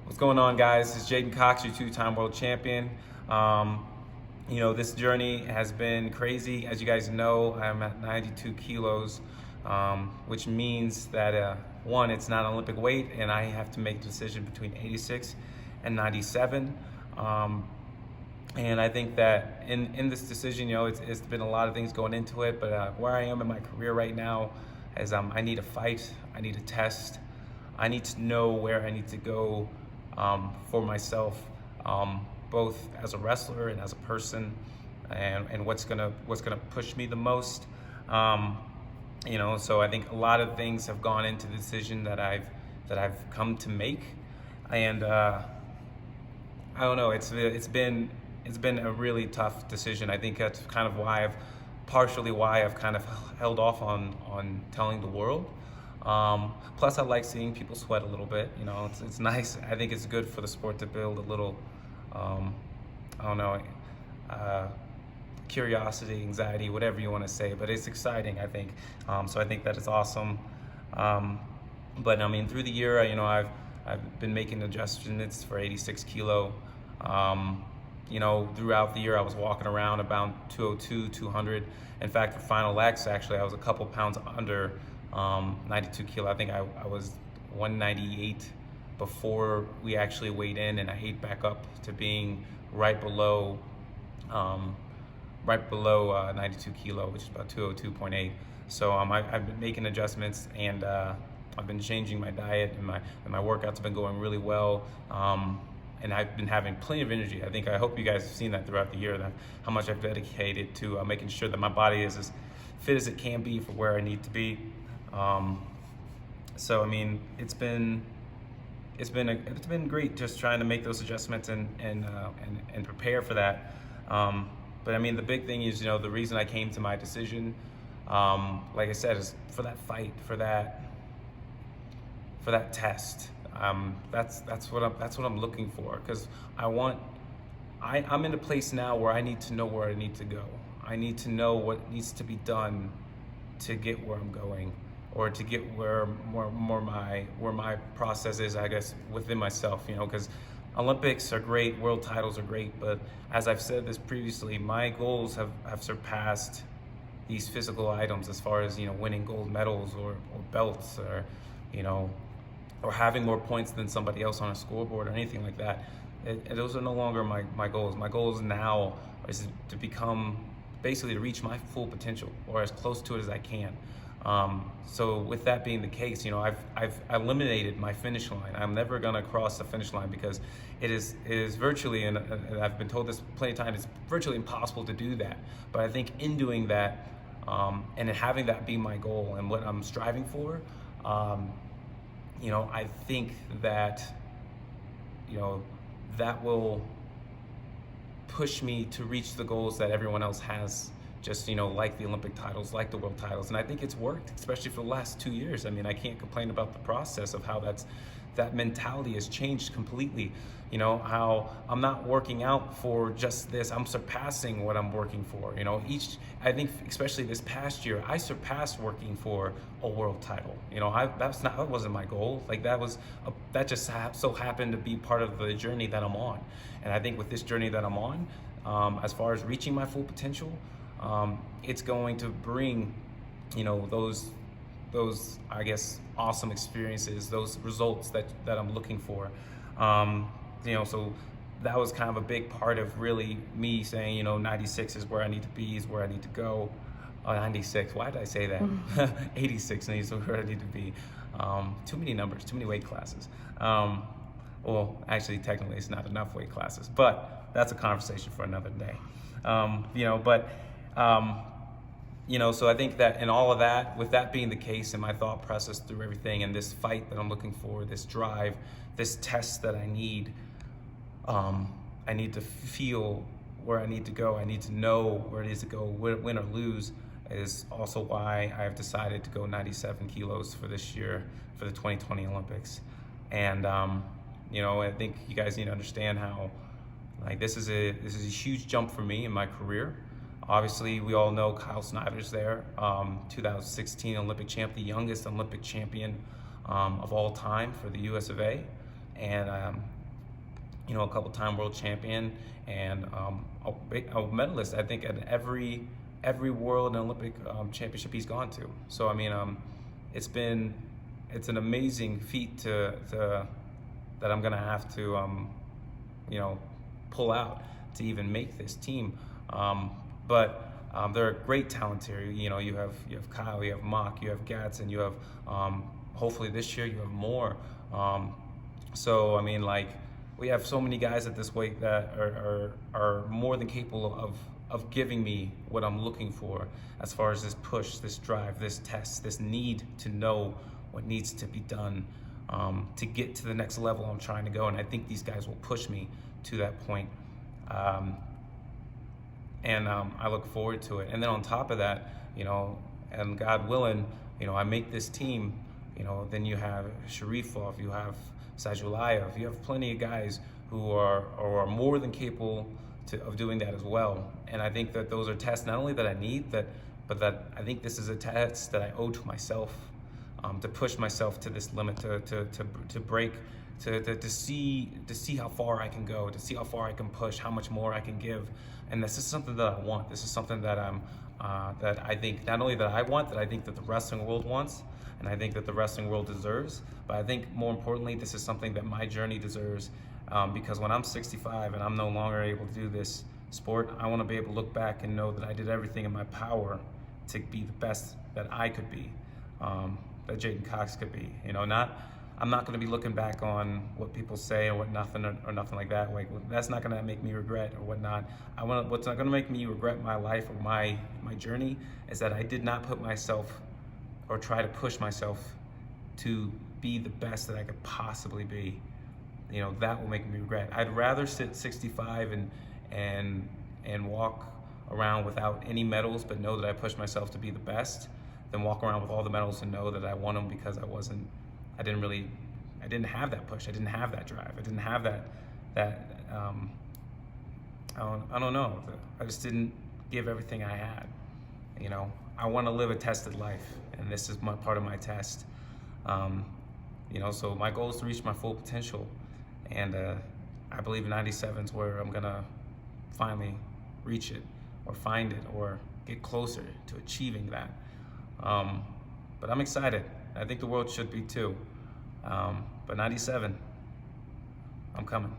What's going on, guys? This is Jaden Cox, your two-time world champion. This journey has been crazy. As you guys know, I'm at 92 kilos, which means that one, it's not Olympic weight, and I have to make a decision between 86 and 97. And I think that in this decision, it's been a lot of things going into it, but where I am in my career right now is I need a fight, I need a test, I need to know where I need to go for myself, both as a wrestler and as a person, and what's gonna push me the most. So I think a lot of things have gone into the decision that I've come to make, and I don't know. It's been a really tough decision. I think that's kind of partially why I've kind of held off on telling the world. Plus, I like seeing people sweat a little bit. It's nice. I think it's good for the sport to build a little, curiosity, anxiety, whatever you want to say. But it's exciting, I think. So I think that is awesome. But I mean, through the year, I've been making adjustments for 86 kilo. Throughout the year, I was walking around about 202, 200. In fact, for Final X, actually, I was a couple pounds under 92 kilo. I think I was 198 before we actually weighed in, and I ate back up to being right below 92 kilo, which is about 202.8. So I've been making adjustments, and I've been changing my diet, and my workouts have been going really well. And I've been having plenty of energy. I hope you guys have seen that throughout the year, that how much I've dedicated to making sure that my body is as fit as it can be for where I need to be. So I mean, it's been great just trying to make those adjustments and prepare for that. But I mean, the big thing is, the reason I came to my decision, like I said, is for that fight, for that test. That's what I'm looking for, because I'm in a place now where I need to know where I need to go. I need to know what needs to be done to get where I'm going, or to get where my process is, I guess, within myself. Because Olympics are great, world titles are great, but as I've said this previously, my goals have surpassed these physical items as far as winning gold medals or belts, or having more points than somebody else on a scoreboard or anything like that. Those are no longer my goals. My goals now is to basically to reach my full potential, or as close to it as I can. So with that being the case, I've eliminated my finish line. I'm never gonna cross the finish line, because it is virtually, and I've been told this plenty of times, it's virtually impossible to do that. But I think in doing that, and having that be my goal and what I'm striving for, I think that, that will push me to reach the goals that everyone else has, just, like the Olympic titles, like the world titles. And I think it's worked, especially for the last 2 years. I mean, I can't complain about the process of how that mentality has changed completely. How I'm not working out for just this, I'm surpassing what I'm working for. I think especially this past year, I surpassed working for a world title. That wasn't my goal. Like that just so happened to be part of the journey that I'm on. And I think with this journey that I'm on, as far as reaching my full potential, it's going to bring, those I guess awesome experiences, those results that I'm looking for. So that was kind of a big part of really me saying, 96 is where I need to be, is where I need to go. 96, why did I say that? 86 is where I need to be. Too many numbers, too many weight classes. Well, actually, technically, it's not enough weight classes, but that's a conversation for another day. So I think that in all of that, with that being the case, and my thought process through everything, and this fight that I'm looking for, this drive, this test that I need to feel where I need to go. I need to know where it is to go, win or lose, is also why I've decided to go 97 kilos for this year, for the 2020 Olympics. And, I think you guys need to understand how, this is a huge jump for me in my career. Obviously, we all know Kyle Snyder's there, 2016 Olympic champ, the youngest Olympic champion of all time for the US of A. And a couple-time world champion, and a medalist, I think, at every world and Olympic championship he's gone to. So I mean, it's an amazing feat that I'm gonna have to pull out to even make this team. But there are great talents here. You have Kyle, you have Mock, you have Gadsden, you have hopefully this year you have more. So I mean, like, we have so many guys at this weight that are more than capable of giving me what I'm looking for, as far as this push, this drive, this test, this need to know what needs to be done to get to the next level I'm trying to go. And I think these guys will push me to that point. And I look forward to it. And then on top of that, and God willing, I make this team, then you have Sharifov, you have Sajulayev, you have plenty of guys who are more than capable of doing that as well. And I think that those are tests not only that I need, but that I think this is a test that I owe to myself, to push myself to this limit, to break, to see how far I can go, to see how far I can push, how much more I can give. And this is something that I want. This is something that that I think not only that I want, that I think that the wrestling world wants, and I think that the wrestling world deserves. But I think more importantly, this is something that my journey deserves, because when I'm 65 and I'm no longer able to do this sport, I want to be able to look back and know that I did everything in my power to be the best that I could be, that J'den Cox could be. I'm not going to be looking back on what people say or nothing like that. Like, that's not going to make me regret or whatnot. What's not going to make me regret my life or my journey is that I did not put myself or try to push myself to be the best that I could possibly be. That will make me regret. I'd rather sit 65 and walk around without any medals, but know that I pushed myself to be the best, than walk around with all the medals and know that I won them because I didn't have that push. I didn't have that drive. I didn't have that I don't know. I just didn't give everything I had. I want to live a tested life, and this is part of my test. So my goal is to reach my full potential, and I believe 97 is where I'm gonna finally reach it, or find it, or get closer to achieving that. But I'm excited. I think the world should be too. But 97, I'm coming.